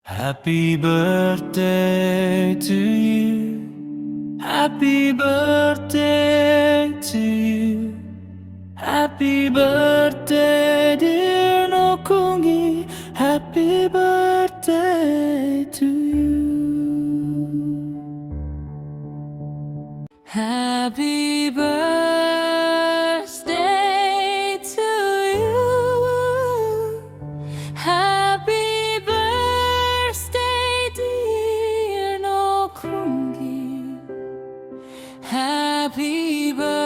Happy birthday to you. Happy birthday to you. Happy birthday, dear NOKUNGI. Happy birthday to you. Happy birthday to you. Happy birthday, dear NOKUNGI. Happy birthday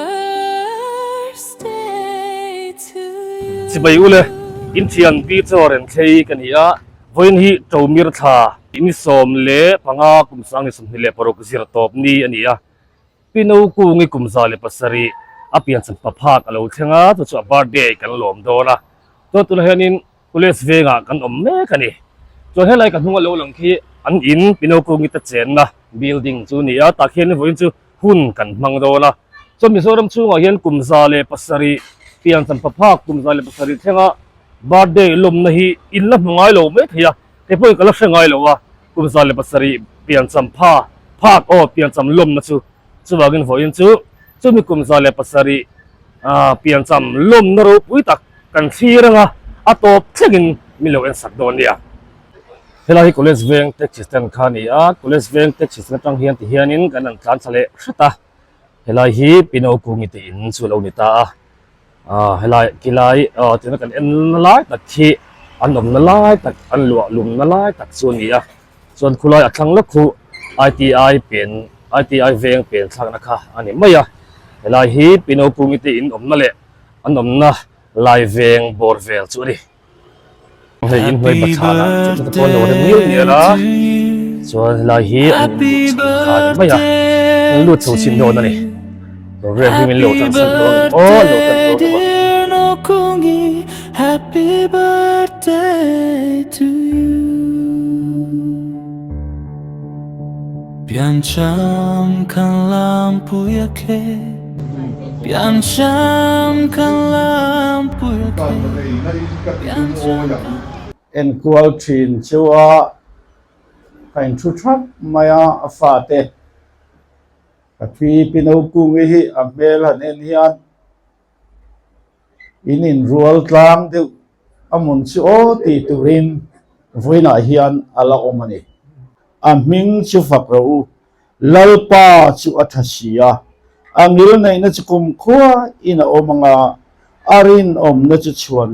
to you. Si bay ule in thian pi choren thei kania voin hi tomir tha in som le panga kumsang ni somni le parok zir top ni ania pino ku ngi kumza le pasari apian san paphak alo thenga to chu birthday kan lom do na to tu hianin kules venga kan om me kani to helai kan hunga lo lang khi an in pino ku ngi ta chen na building chu ni a ta khian voin chu hun kan mang do na so mizoram chu nga hian kumza le pasari pian san paphak kumza le pasari thenga birthday lom na hi in la mangai lo me thia te poi kala hrengai lo wa kumza le pasari pian sam pha phak o pian sam lom na chu chuwagin voin chu chumi kumza le pasari pian sam lom na ro pui tak kan thiranga atop thlegin milo en sak don nia helai college veng tech system khani a college veng tech system tang hian ti hianin kan an tlan chale hrata helai hi pino kungi ti in chu lo ni ta helai kilai tina kan en lai tak thi an om na lai tak an lua lum na lai tak chu ni a chuan khulai athlang la khu ITI pen ITI veng pen thlang na kha ani maya helai hi pino kungi ti in om na le an om na lai veng bor vel chu ri hei in hoi bathana chu ta pon lo de mil ni la chuan helai hi an kha ni maya an lu chu chin do na ni Happy birthday, NOKUNGI. Happy birthday to you. Pian cham kan lampu yakle. Pian cham kan lampu yakle. Pian cham. En kual thin chua kain thu thap maya afate Kapi pino kungi hi amel hanen hian in rual tlang de amun chu o ti turin voina hian ala omani aming chu fakro lalpa chu athasia angil nei na chu kum khwa ina omanga arin om na chu chuan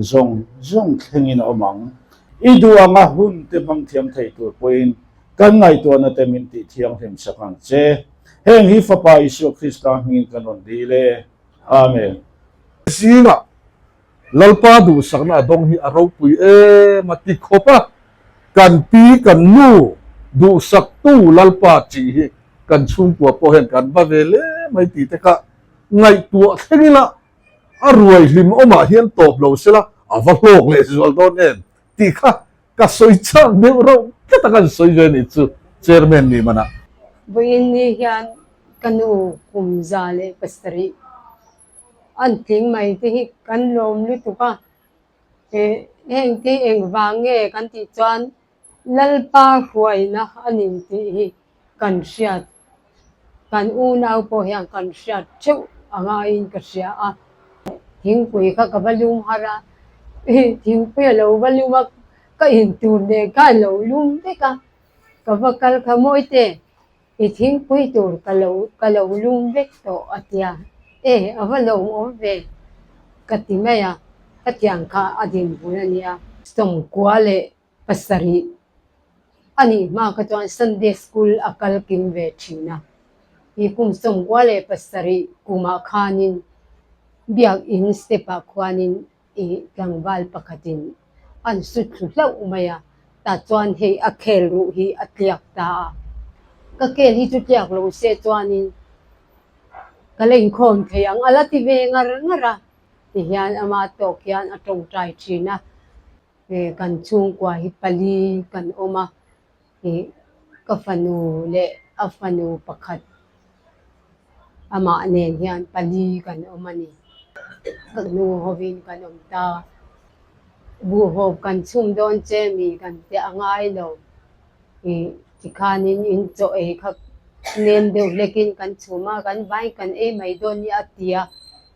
zong thlengin omang idu anga hun te bang thiam thei tur point kan ngai to na te min ti thiang hem sakang che heng hi fapa isu Krista ngin kanon dile amen zinga lalpa du sakna dong hi aro pui e mati khopa kan pi kan nu du sak tu lalpa chi hi kan chung kwa po hen kan ba vele mai ti te ka ngai tu thengila aroi lim oma hian top lo sela avalok le zol don en ti kha ka soi chang de ro ka ta kan soi je ni chu chairman ni mana Buini hian kanu kumzale pastari anting mai ti kan lom lu tu ka heng ti eng wange kan ti chuan lalpa huai na anin ti kan hriat kan u nau po hian kan hriat cheu anga in ka hria a thingpui kha ka balum hara thingpui lo baluma ka in tur de ka lo lum te ka vakal kha moi te thingpui tur ka lo lum vek to atia avalo ove katimaya katyang kha adin bunania stom kwale pasari ani ma ka chuan Sunday school akal kim ve thina kum som kwale pasari kuma khanin biak in stepa khwanin gangwal pakhatin an sut hlau umaya ta chuan hei akhel ru hi atliak ta ka kel hi chu tliak lo se chuanin kalein khom theiang alati ve ngara ti hian ama to khian atong trai thina kan chung kwa hi pali kan oma ka fanu le afanu pakhat ama nen hian pali kan omani nu hovin kan omta bu hộp cần chung đón chế mì cần tệ ngay đâu chỉ khan in chỗ ấy khắc nên đều lekin cần chung mà cần vay cần em mấy đón như tia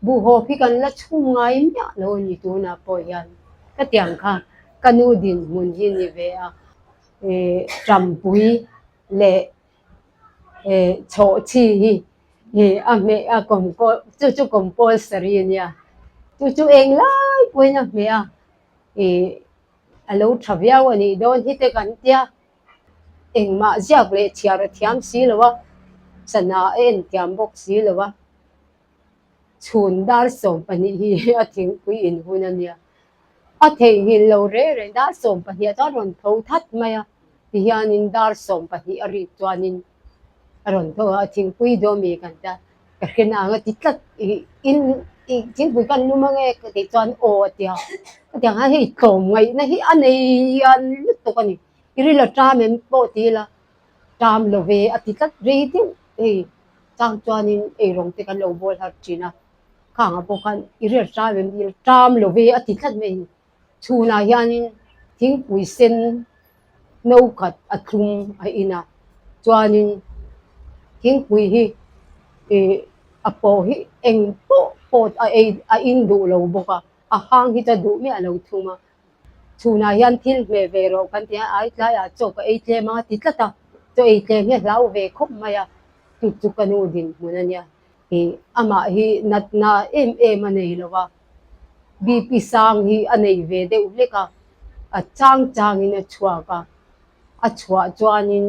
bu hộp thì cần là chung ngay nhá lâu như tu na bồi yan cái tiếng kha cần u din muốn hin như vậy trầm bùi lệ chỗ chi mẹ còn có chú còn có seri nha chú em lại quên nha mẹ alo thavia ani don hite kan tia engma jak le chiar thiam si lowa sana en tiam bok si lowa chun dar som pani hi a thing pui in hunania a thei hi lo re dar som pani ta ron tho that maya ti hian in dar som pani ari chuanin aron tho a thing pui do mi kan ta ka kena nga titlat in chính pui kan lumange ka ti chuan o tia tiếng ha hi kom ngai na hi anei an lut to kani iri la tram em po ti la tram lo ve ati tat re ti chang chuanin rong te kan lo bol har china khang a po kan iri la tram em ti tram lo ve ati tat me chuna hianin thing pui sen no khat athum a ina chuanin thing pui hi apo hi eng po a in du lo boka a hang hi ta du mi a lo thuma chuna hian thil me ve ro kan tia ai tlai a chok ei tle ma ti tlata to ei tle me lau ve khop maya tu kanu din munania ama hi natna em anei lowa bp sang hi anei ve de uleka a chang in a chua ka a chua chuanin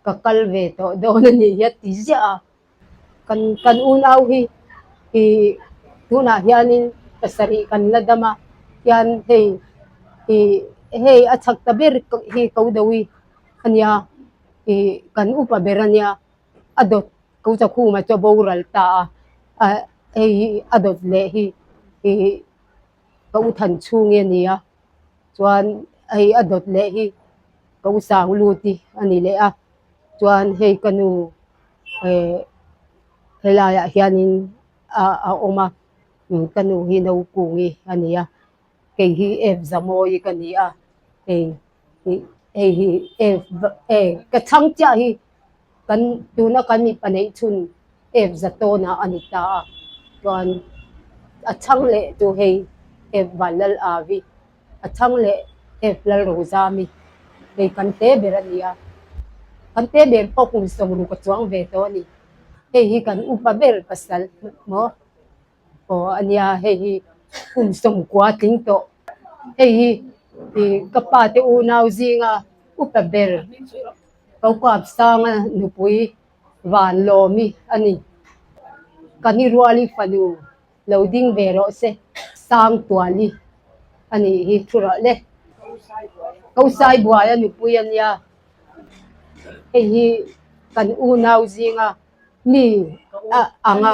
ka kal ve to don ni ya ti ja kan unau hi tuna hianin pasari kan ladama yan hey achak tabir hi kaudawi anya kan upa beranya adot kau sa khu ma cho boral ta hey adot le hi kau than chu nge nia chuan hey adot le hi kau sang luti ani le a chuan hey kanu helaya hianin a oma kanu hi NOKUNGI ania ke hi ef zamoi kania ka chang cha hi kan tuna kan mi panei chun ef zatona anita chuan a chang le tu hei ef valal avi a chang le ef lal rozami hei kan te berania kan te ber pokung somru ka chuang ve to ni hei hi kan upa ber pasal mo o ania hei hi som kwa ting to hei hi kapate unaw zinga upa ber kau kwap sanga nupui van lomi ani kani ruali fanu loading vero se sang tuali ani hi thura le kau sai buaya nupui ania hei hi kan unaw zinga mi anga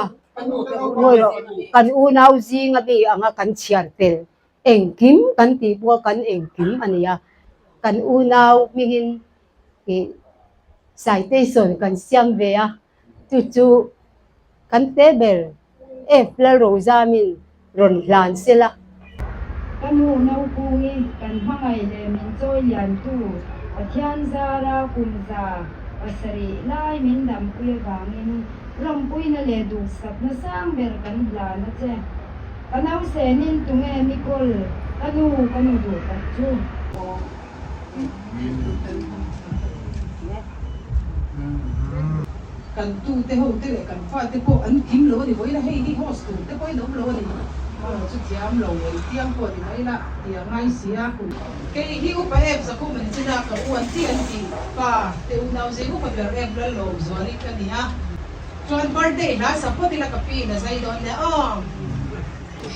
ngoro kan unaw zinga bi anga kan chiar tel engkim kan ti po kan engkim ania kan unaw mihin citation kan siam ve a chu kan tebel fla rozamin ron lan sela kan NOKUNGI kan hangai le min choi lian tu pathian zara kumza pasari lai min dam pui wangin ram pui na le du sap na sang ber kan la na che kanau senin tunge mikol kanu du ta chu kan tu te ho te kan fa te ko an kim lo ni boina hei hi host tu te koi dom lo ni chu chiam lo ni tiang ko ni mai la tia ngai sia ku ke hi u pa ep sa ku men sina ka u an ti pa te u nau ze ku pa ber ep la lo zo ni ka ni ha chuan birthday na sa po tila ka pi na sai don ne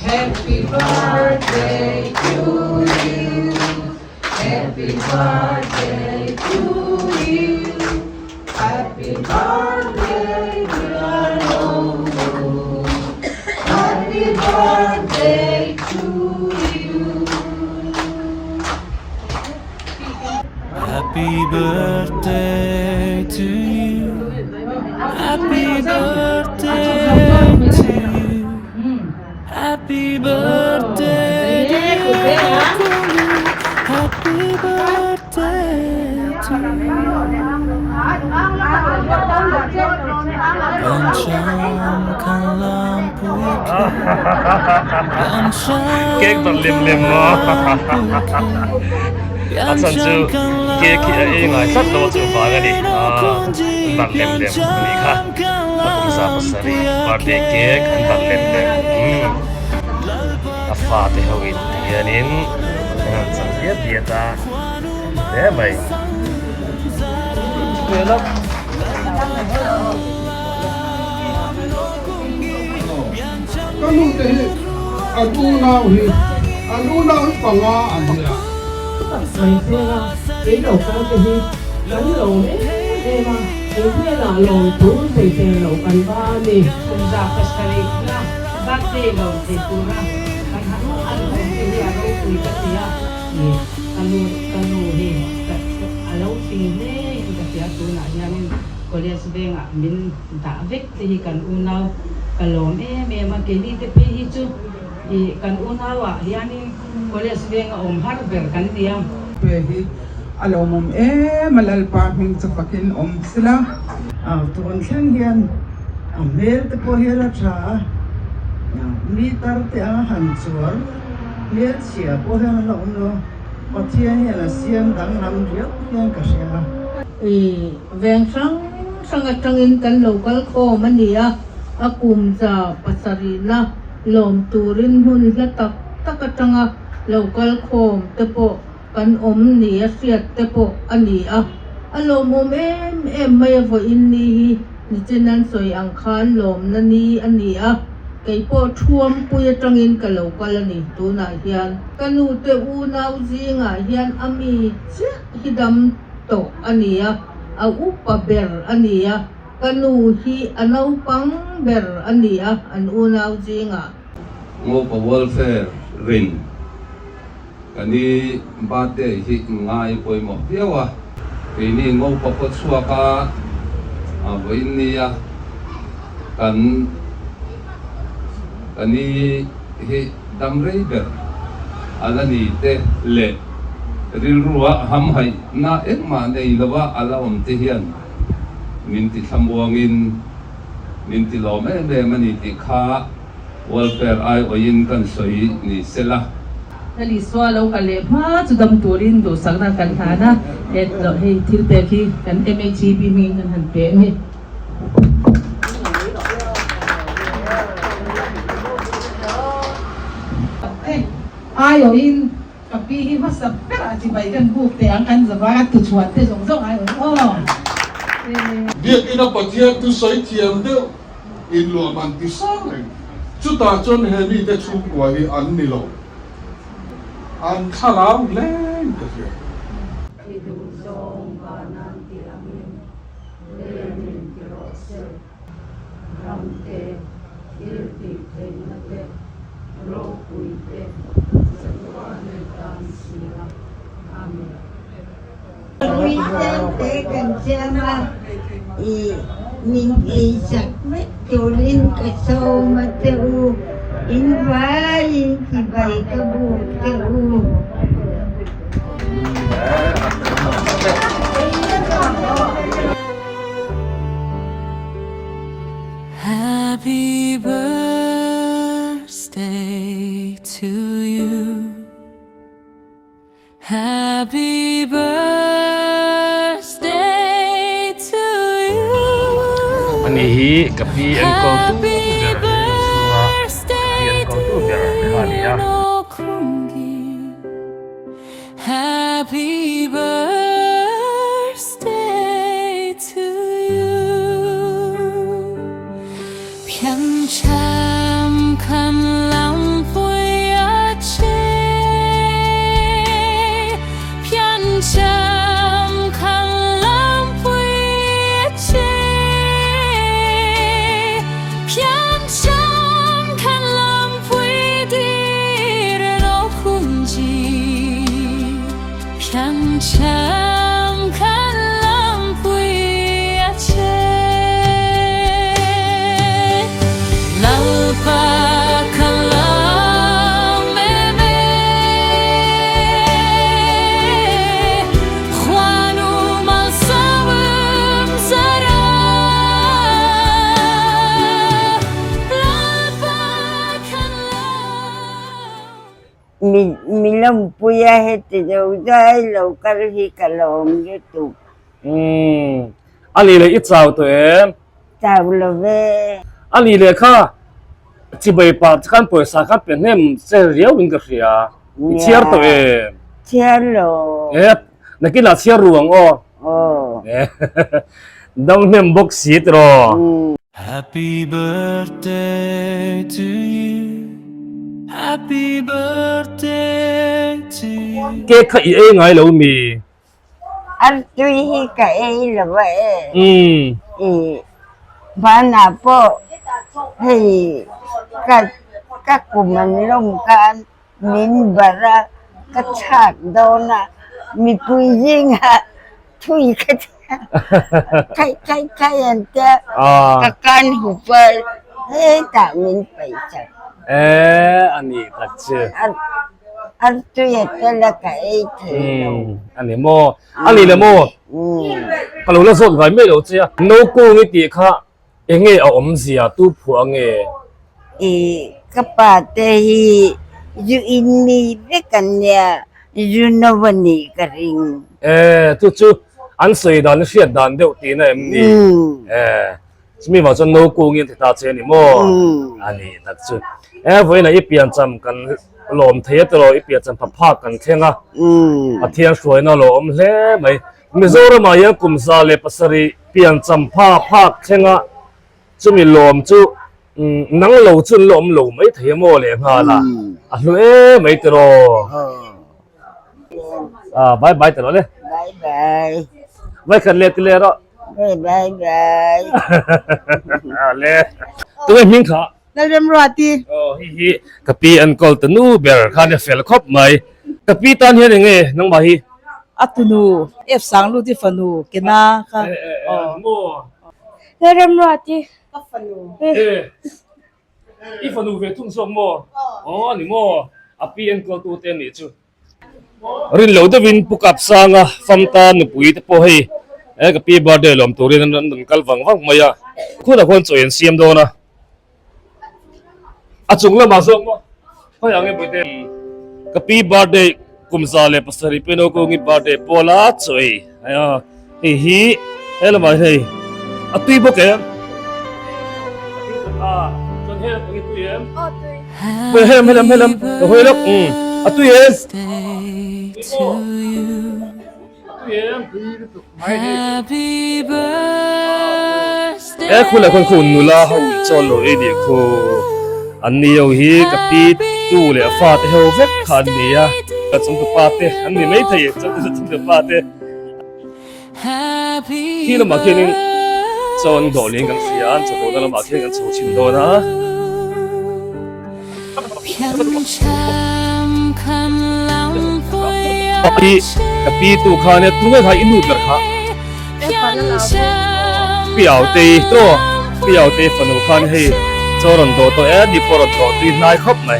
happy birthday to you happy birthday to you happy birthday dear Lawmna happy birthday to you Happy birthday to you. Happy birthday to you. Happy birthday, dear Cake bật liềm liềm mà. À chân chú cake ấy ngay sát đó chú phá cái đi. Bật liềm liềm này ha. À cũng sao pasari birthday cake anh bật liềm liềm. À phá thì hậu in thì anh in. Anh sang biết biết ta. Thế vậy. Về lắm. Kan nu te adu nau hi panga an ya Ngày xưa cái đầu con thì gắn lồng đấy mà cái kia là lồng thú thì lồng cần ba đi cùng ra festivities là bác đi lồng thì tu ra kan hanu ăn lồng thì là đâu tùy cái gì à kanu thì alo xin đấy cái gì tu là nhà mình có lẽ sẽ về mình đã viết thì cần unau kalom mà cái đi thì hi chu i kan unau à yani có lẽ sẽ về har ber kan dia về hi alomum malalpa hing chapakin sila tuan thang hian mer te po hela tha mi tar te a han chuar mer chia po hela lo no pathia hela siam dang lam riat hian ka sia veng sang atangin kan local ko mania akum za pasari na lom turin hun la tak atanga local ko te po kan ni hriat te po ani alom mai vo in ni chinan soi ang khan lom na ni ani kei po thuam pui atangin ka local ani tu na hian kanu te u nau zinga hian ami hidam to ani a upa ber ani kanu hi anau pang ber ani an unau zinga ngo pa welfare rin kani bate hi ngai poi mo piawa ini ngo pa ko suaka voin nia kan kani hi damlai ber alani te le rilruwa ham hai na ekma nei lawa ala om te hian min ti thamuangin min ti lom mani ti kha welfare ai oin kan soi ni sela nali swalo kale ma chudam turin do sagna kan thana et lo he thil pe khi kan MHB min kan han pe ni ai oin kapi hi masa pera chi bai kan buk te ang kan zawa tu chuan te zong ai việc ina pathia tu soi thiam de in lo man ti sang le chu ta chon he mi te chu kwa hi an ni lo an khalam leng ka ya mình giặc với chỗ linh cái sâu mà tiêu in vai thì vậy cái bù tiêu Happy birthday to you. Happy birthday to you. Ani hi kapi ang ko tu Happy birthday ko tu ber NOKUNGI. Happy birthday to you. Cham kan lam pui che pian cham kan lam pui che pian cham kan lam pui dir no kunji pian cham kan lam pui che mi mi lam puya het jo dai lo kar hi kalom le tu อันนี้เลยอีเจ้าตัวเอง ta lo ve อันนี้เลยค่ะที่ใบปาดขั้นป่วยสาขาเป็นเนี่ยเสียเรียววินกระเสียอีเชียร์ตัวเอง chia lo นักกีฬาเชียร์รวงอ๋อ ดำเนี่ยบอกสีตรอ Happy birthday to you Happy birthday to you เก๊กขยี้เองไงเรามี ar tu hi ka e lo ve e ba na po hei ka kuman lom kan min bara ka chak do na mi pui jing ha thui ka kai an ta ka kan hu pa hei ta min pai cha อันนี้ตัดเชื่อ ar tu ya ta la ka e the อันนี้โมอันนี้เลยโมฮัลโหลแล้วส่วนใครไม่รู้จ้ะโนกูนี่ตีค่ะเองเอาอมเสียตู้ผัวเง e kapate hi yu inni de kanya yu no vani karing จู่อันสวยดันเสียดันเดี๋ยวตีนะเอ็มนี่จะมีว่าจะโนกูนี่ที่ตาเชนี่โมอันนี้ตัดเชื่อไว้นะอีเปลี่ยนจำกันหลอมเทียตลอดอีเปลี่ยนจำพับผ้ากันแค่นะอาเทียนสวยนะหลอมเล่ไหมมิโซระมายังกุมซาเลปัสรีเปลี่ยนจำผ้าแค่นะจะมีหลอมจู่นังเหลาจุนหลอมเหลาไม่เทียมโมเลยฮะล่ะไม่ตลอดบายตลอดเลย bye bye ไว้กันเล็กเลยอ่ะ bye bye bye เลยตัวมิงค่ะ Celebratory โอ้ฮิกะปีอันกอลตนูเบลค่ะเนี่ยเฟลครบไหมกะปีตอนเฮียยังไงน้องบาฮี Atunu, F sang lu di fanu, kena ka. โม Celebratory อีฟันูเวทุ่งสมโมอ๋อนี่โมอปีอันกอลตูเตนี่จูรินเหลาตะวินปุกับสางอ่ะฟัมตาหนุปุยตะโพให้กะปีบาร์เดลอมตูรินนันกัลวังมายาคุณตะคนสวยเสียมโดนะจุงละมาส่งมั้งเขาอย่างเงี้ยไปเต็มกับปีบาร์เดย์กุมซาเลปัสริเป็นโอโกงิบาร์เดย์โพลาช่วยฮีเฮลมาเฮ้ตุยบุกเอ็มจนเฮลตุยเอ็มเฮลเดี๋ยวเฮลตุยเอ็ม to you Happy birthday คุณละคนนูลาเขาจอลโลเอเดียโคอันนี้เอาฮีกับปีตู้เลยฟาดเฮลเวกขันนี้อ่ะก็จงกับปาเต้อันนี้ไม่ใช่จงกับปาเต้ที่เรามาเขียนจนโดนเลี้ยงกันเสียนจะโดนเรามาเขียนกันโชว์ชิมโดนนะปีตู้ขาเนี่ยตุ้งให้ใครอินูกันค่ะเปี่ยวตีตัวเปี่ยวตีฝันขันให้จอรันโดตัวดีปอรันโดตีนายครบไหม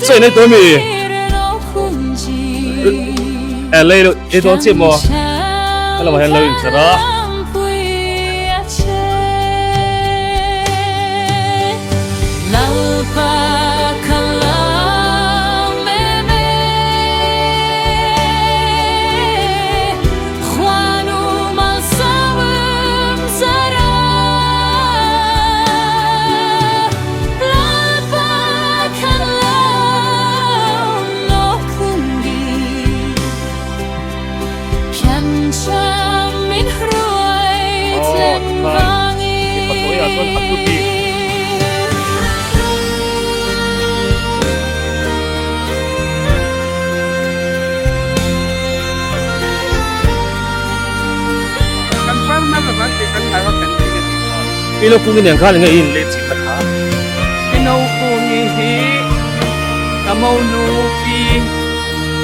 ใช่ในตัวมีเลยตัวเจ็บมั้งเรามาเห็นเลยจ้ะพี่ลูกกุ้งกินอย่างข้าวยังไงอินเล่นจิตนะคะ NOKUNGI,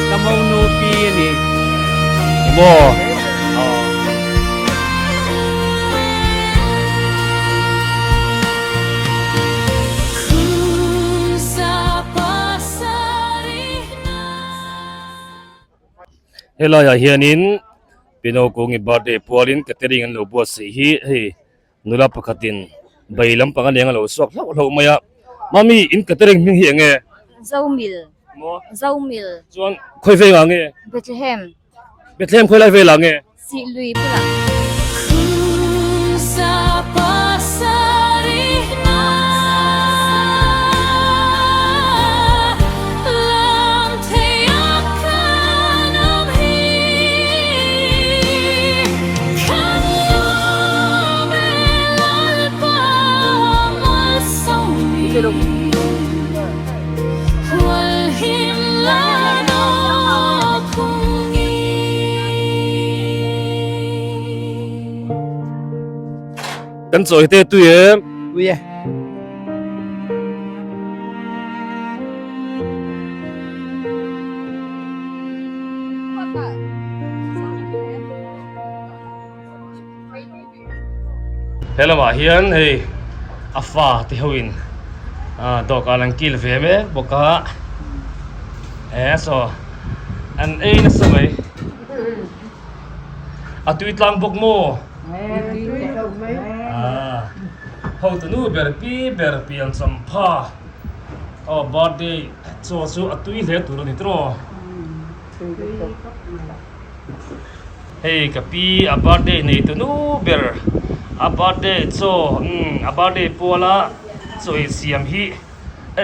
Kamaunupi ni. บ่ เฮลายาเฮียนินพี่น้องกูงี้บาร์เดย์พวลินกระเตริงันโลบัวสีฮีเฮนุลาปะขัดินใบลำปังอันยังโลสวกเรามายา mami in catering ming hi nge dâu mil mo dâu mil chuan khoi ve nga nge Bethlehem Bethlehem khoi lai ve la nge si lui pula Sa pasarih na lam teyakan amhi kan lo melal pa mal sawi wal himlano kungi kan choi te tu ye ui hello ma hian hei afa ti hoin do ka lang kil ve me boka so an ei na samai atui tlang bok mo hau tu nu ber pi an sampha birthday chu atui le tu ni tro hei kapi a birthday nei tu nu ber a birthday a birthday pola choi siam hi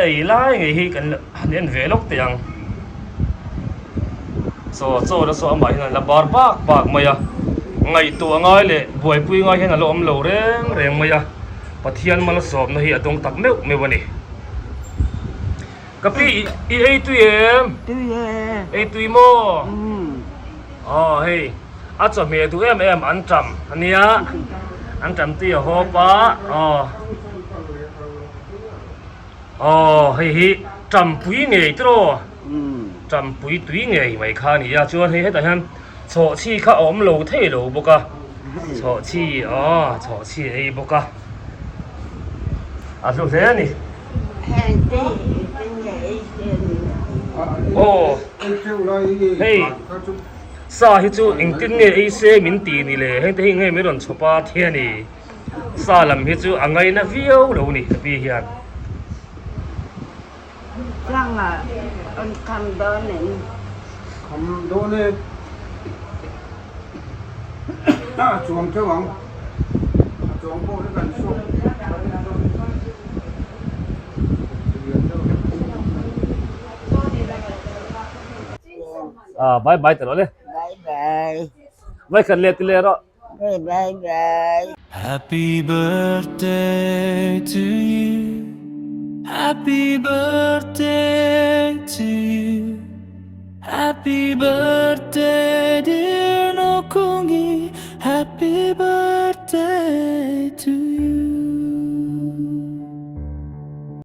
ei lai nge hi kan nen velok tiang so da so amai na la bar bak maya ngai tu angai le buai pui ngai hen lo am lo reng maya pathian mal sob na hi atong tak meu me wani kapi i ei tu em ei tu mo hei a cho me tu em an tram ania an tram ti ho pa hei tram pui nge tro tram pui tui nge mai kha ni ya chuan hei ta han cho chi kha om lo thei lo boka cho chi ei boka lu thế ni hey sa hi chu engtin nge ei se min ti ni le heng te nge me ron chopa thia ni sa lam hi chu angai na viau lo ni bi hian Rằng là ông cầm đó này cầm đô nè chuồng cho bằng chuồng bộ nó gần xuống bye bye talo le bye bye bye kan le tile ro bye bye bye Happy birthday to you. Happy birthday to you. Happy birthday, dear NOKUNGI. Happy birthday.